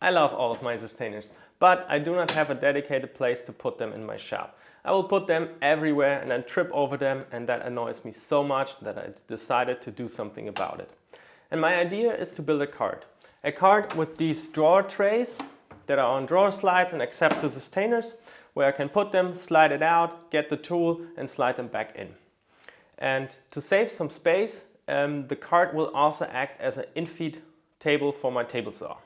I love all of my Systainers, but I do not have a dedicated place to put them in my shop. I will put them everywhere and then trip over them, and that annoys me so much that I decided to do something about it. And my idea is to build a cart. A cart with these drawer trays that are on drawer slides and accept the Systainers, where I can put them, slide it out, get the tool and slide them back in. And to save some space, the cart will also act as an infeed table for my table saw.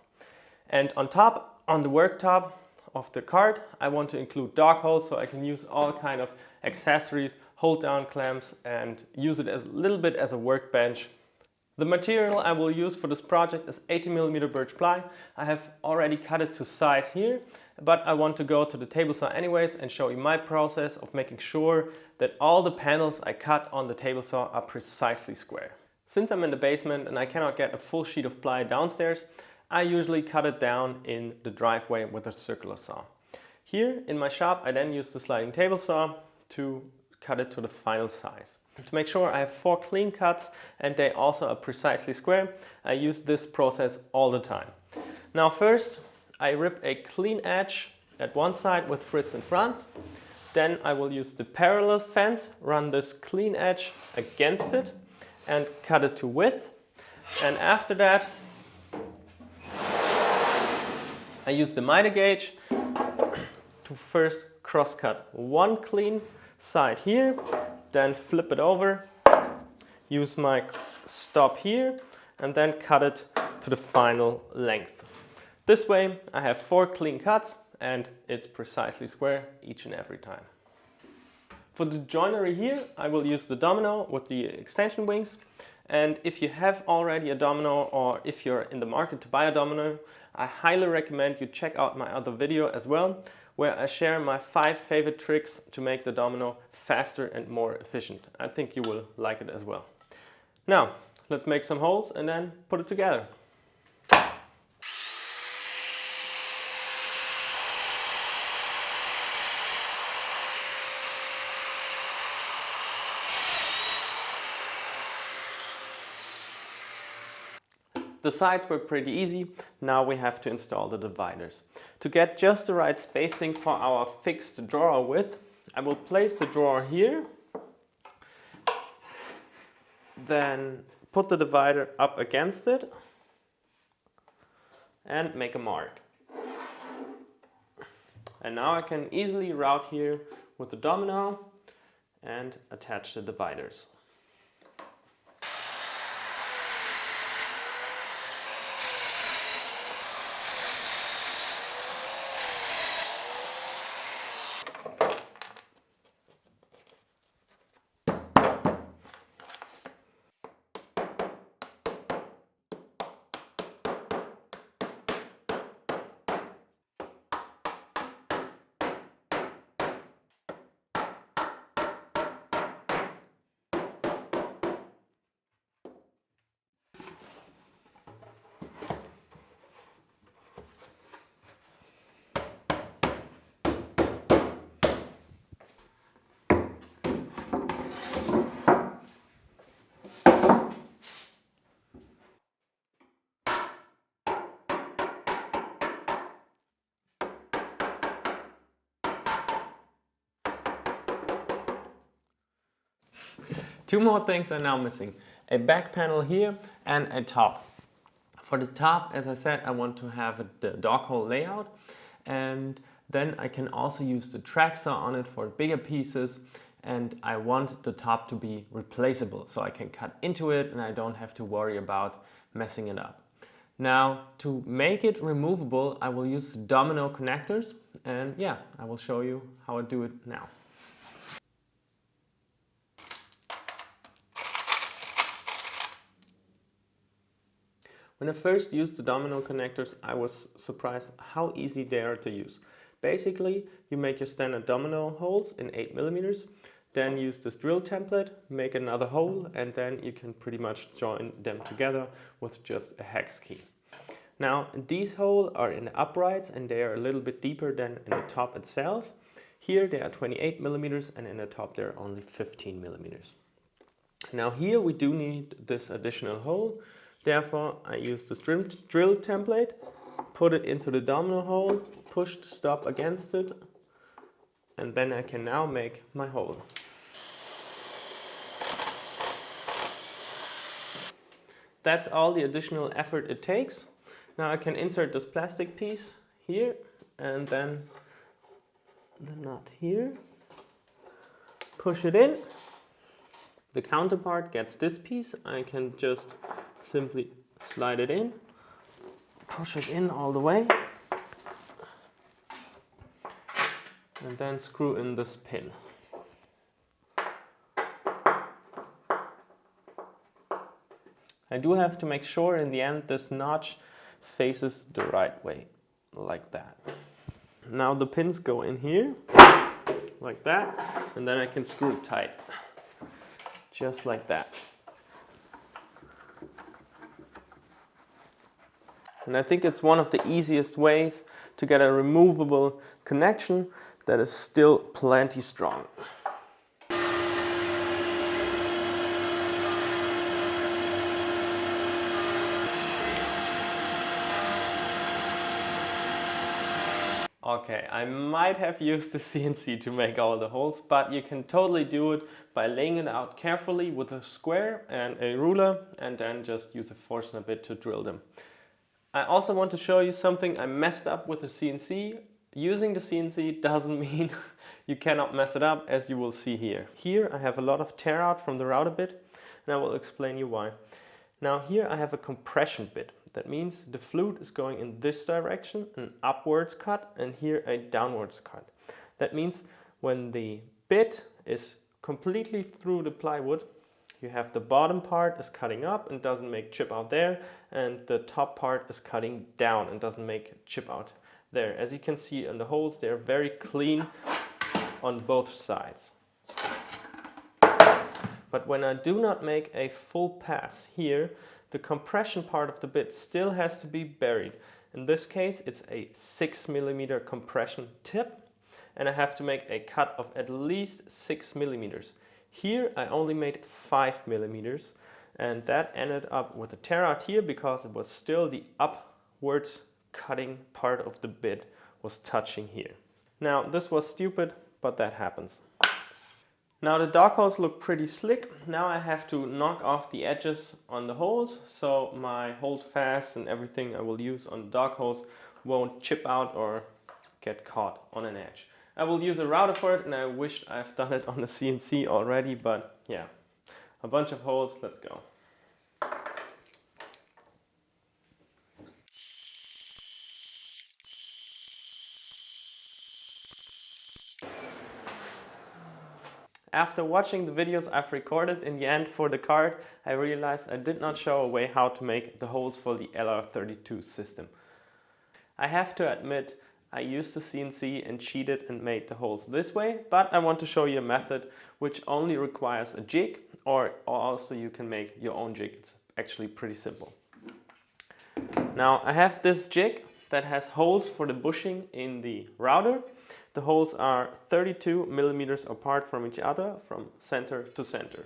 And on top, on the worktop of the cart, I want to include dog holes so I can use all kind of accessories, hold down clamps, and use it as a little bit as a workbench. The material I will use for this project is 80mm birch ply. I have already cut it to size here, but I want to go to the table saw anyways and show you my process of making sure that all the panels I cut on the table saw are precisely square. Since I'm in the basement and I cannot get a full sheet of ply downstairs, I usually cut it down in the driveway with a circular saw. Here in my shop I then use the sliding table saw to cut it to the final size. To make sure I have 4 clean cuts and they also are precisely square, I use this process all the time. Now first I rip a clean edge at one side with Fritz and Franz. Then I will use the parallel fence, run this clean edge against it and cut it to width. And after that I use the miter gauge to first cross cut one clean side here, then flip it over, use my stop here and then cut it to the final length. This way I have 4 clean cuts and it's precisely square each and every time. For the joinery here I will use the domino with the extension wings, and if you have already a domino or if you're in the market to buy a domino, I highly recommend you check out my other video as well, where I share my 5 favorite tricks to make the domino faster and more efficient. I think you will like it as well. Now, let's make some holes and then put it together. The sides were pretty easy, now we have to install the dividers. To get just the right spacing for our fixed drawer width, I will place the drawer here, then put the divider up against it and make a mark. And now I can easily route here with the domino and attach the dividers. Two more things are now missing. A back panel here and a top. For the top, as I said, I want to have the dog hole layout, and then I can also use the track saw on it for bigger pieces, and I want the top to be replaceable so I can cut into it and I don't have to worry about messing it up. Now, to make it removable, I will use domino connectors, and yeah, I will show you how I do it now. When I first used the domino connectors, I was surprised how easy they are to use. Basically, you make your standard domino holes in 8mm, then use this drill template, make another hole, and then you can pretty much join them together with just a hex key. Now, these holes are in the uprights and they are a little bit deeper than in the top itself. Here they are 28mm and in the top they're only 15mm. Now here we do need this additional hole. Therefore, I use this drill template, put it into the domino hole, push the stop against it, and then I can now make my hole. That's all the additional effort it takes. Now I can insert this plastic piece here and then the nut here. Push it in. The counterpart gets this piece. I can just simply slide it in, push it in all the way, and then screw in this pin. I do have to make sure in the end this notch faces the right way, like that. Now the pins go in here, like that, and then I can screw it tight, just like that. And I think it's one of the easiest ways to get a removable connection that is still plenty strong. Okay, I might have used the CNC to make all the holes, but you can totally do it by laying it out carefully with a square and a ruler, and then just use a Forstner bit to drill them. I also want to show you something I messed up with the CNC. Using the CNC doesn't mean you cannot mess it up, as you will see here. Here I have a lot of tear out from the router bit, and I will explain you why. Now here I have a compression bit. That means the flute is going in this direction, an upwards cut, and here a downwards cut. That means when the bit is completely through the plywood, you have the bottom part is cutting up and doesn't make chip out there, and the top part is cutting down and doesn't make chip out there. As you can see in the holes, they're very clean on both sides. But when I do not make a full pass here, the compression part of the bit still has to be buried. In this case, it's a 6mm compression tip, and I have to make a cut of at least 6mm. Here I only made 5mm, and that ended up with a tear out here because it was still the upwards cutting part of the bit was touching here. Now this was stupid, but that happens. Now the dog holes look pretty slick. Now I have to knock off the edges on the holes, so my hold fast and everything I will use on the dog holes won't chip out or get caught on an edge. I will use a router for it, and I wished I've done it on the CNC already, but yeah, a bunch of holes, let's go. After watching the videos I've recorded in the end for the card, I realized I did not show a way how to make the holes for the LR32 system. I have to admit, I used the CNC and cheated and made the holes this way, but I want to show you a method which only requires a jig, or also you can make your own jig. It's actually pretty simple. Now I have this jig that has holes for the bushing in the router. The holes are 32mm apart from each other, from center to center.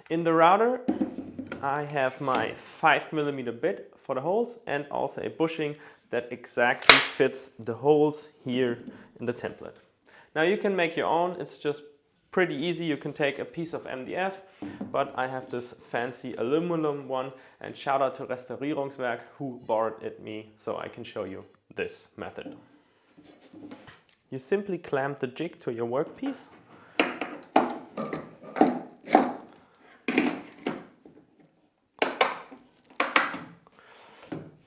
In the router I have my 5mm bit for the holes and also a bushing that exactly fits the holes here in the template. Now you can make your own, it's just pretty easy. You can take a piece of MDF, but I have this fancy aluminum one, and shout out to Restaurierungswerk who borrowed it me so I can show you this method. You simply clamp the jig to your workpiece.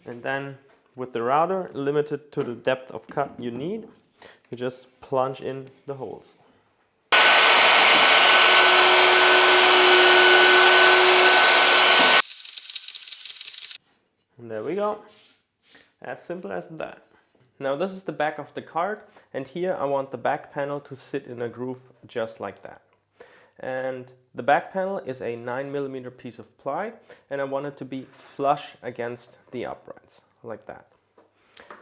And then with the router limited to the depth of cut you need, you just plunge in the holes. And there we go. As simple as that. Now this is the back of the card, and here I want the back panel to sit in a groove just like that. And the back panel is a 9mm piece of ply, and I want it to be flush against the uprights, like that.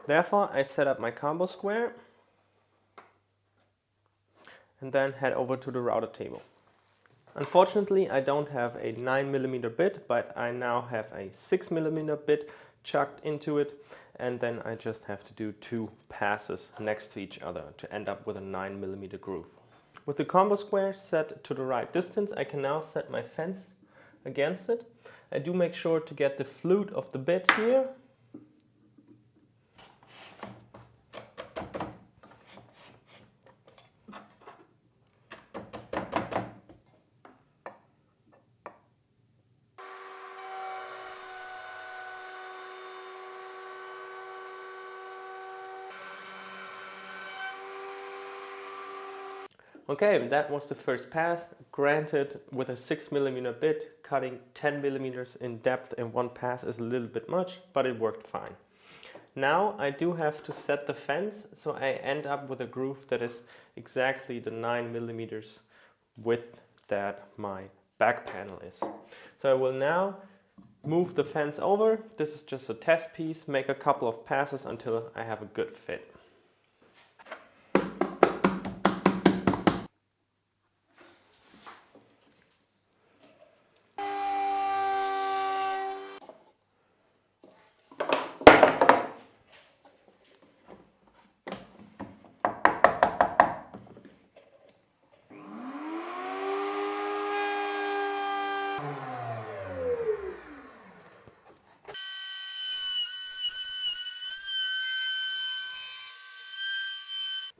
Therefore I set up my combo square and then head over to the router table. Unfortunately I don't have a 9mm bit, but I now have a 6mm bit chucked into it, and then I just have to do 2 passes next to each other to end up with a 9mm groove. With the combo square set to the right distance, I can now set my fence against it. I do make sure to get the flute of the bit here. Okay, that was the first pass, granted with a 6mm bit, cutting 10mm in depth in one pass is a little bit much, but it worked fine. Now I do have to set the fence, so I end up with a groove that is exactly the 9mm width that my back panel is. So I will now move the fence over. This is just a test piece, make a couple of passes until I have a good fit.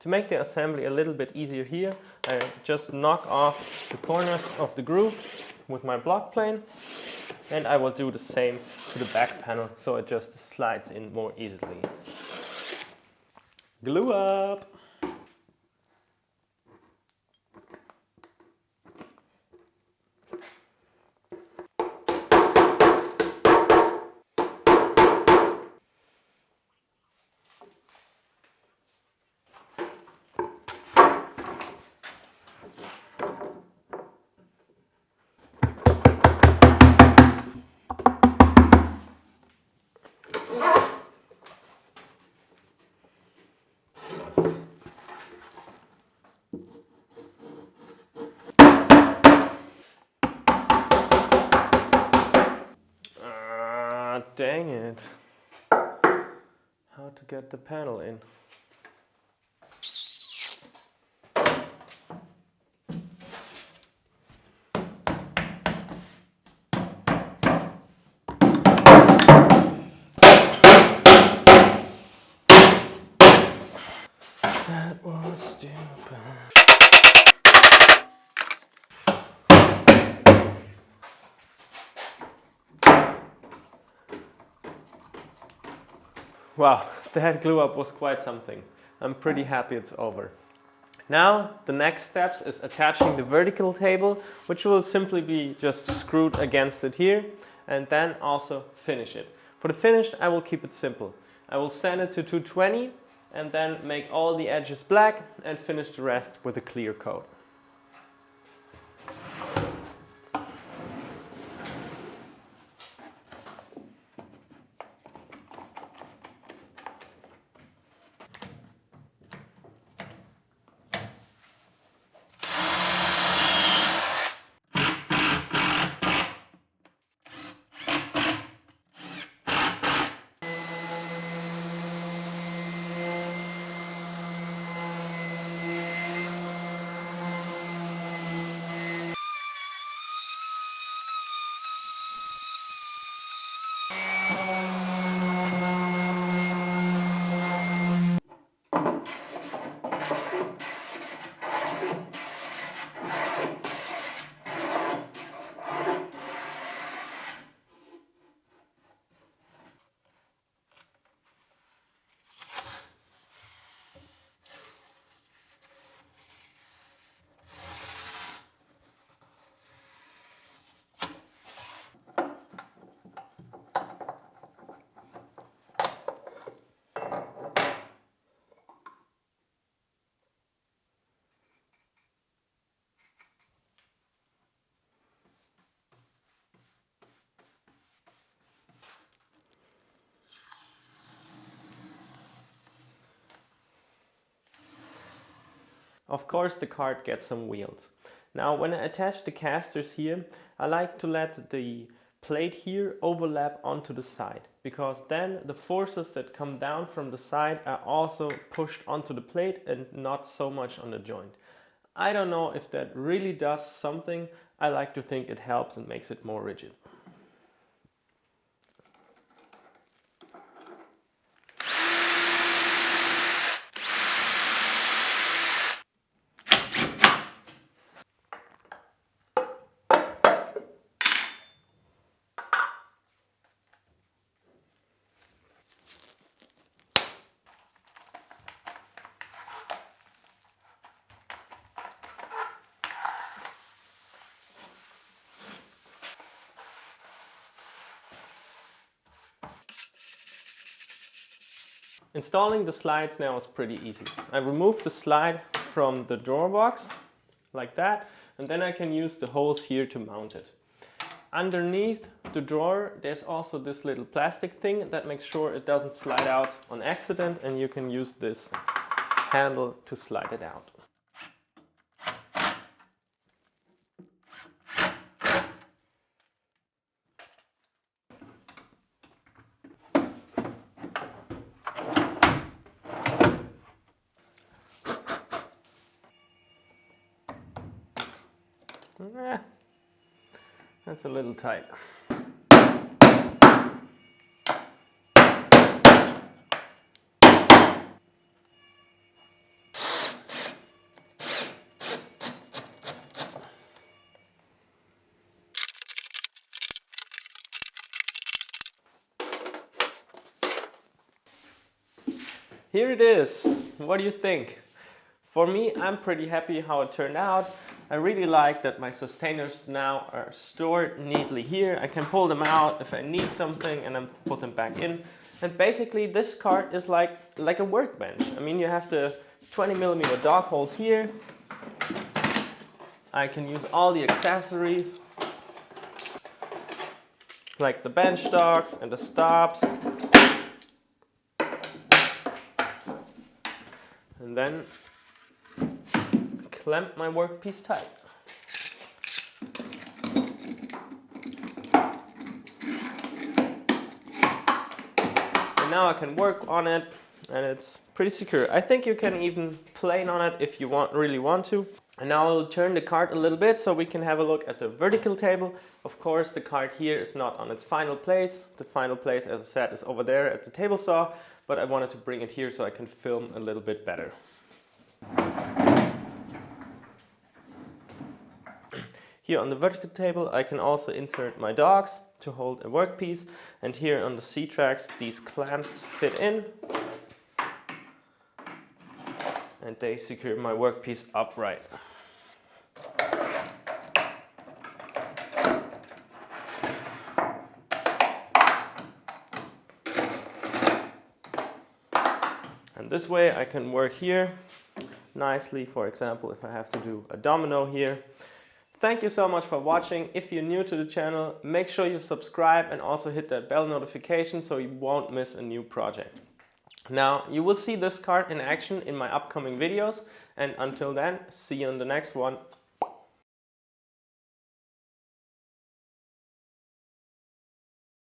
To make the assembly a little bit easier here, I just knock off the corners of the groove with my block plane, and I will do the same to the back panel so it just slides in more easily. Glue up! Dang it. How to get the panel in? That was stupid. Wow, that glue up was quite something. I'm pretty happy it's over. Now the next steps is attaching the vertical table, which will simply be just screwed against it here, and then also finish it. For the finished, I will keep it simple. I will sand it to 220 and then make all the edges black and finish the rest with a clear coat. Of course the cart gets some wheels. Now when I attach the casters here, I like to let the plate here overlap onto the side, because then the forces that come down from the side are also pushed onto the plate and not so much on the joint. I don't know if that really does something. I like to think it helps and makes it more rigid. Installing the slides now is pretty easy. I removed the slide from the drawer box like that, and then I can use the holes here to mount it. Underneath the drawer there's also this little plastic thing that makes sure it doesn't slide out on accident, and you can use this handle to slide it out. That's a little tight. Here it is. What do you think? For me, I'm pretty happy how it turned out. I really like that my Systainers now are stored neatly here. I can pull them out if I need something and then put them back in. And basically this cart is like a workbench. I mean, you have the 20mm dog holes here. I can use all the accessories like the bench dogs and the stops. And then clamp my workpiece tight. And now I can work on it, and it's pretty secure. I think you can even plane on it if you really want to. And now I'll turn the cart a little bit so we can have a look at the vertical table. Of course, the cart here is not on its final place. The final place, as I said, is over there at the table saw, but I wanted to bring it here so I can film a little bit better. Here on the vertical table I can also insert my dogs to hold a workpiece, and here on the C-tracks these clamps fit in and they secure my workpiece upright. And this way I can work here nicely, for example if I have to do a domino here. Thank you so much for watching. If you're new to the channel, make sure you subscribe and also hit that bell notification so you won't miss a new project. Now, you will see this cart in action in my upcoming videos, and until then, see you in the next one.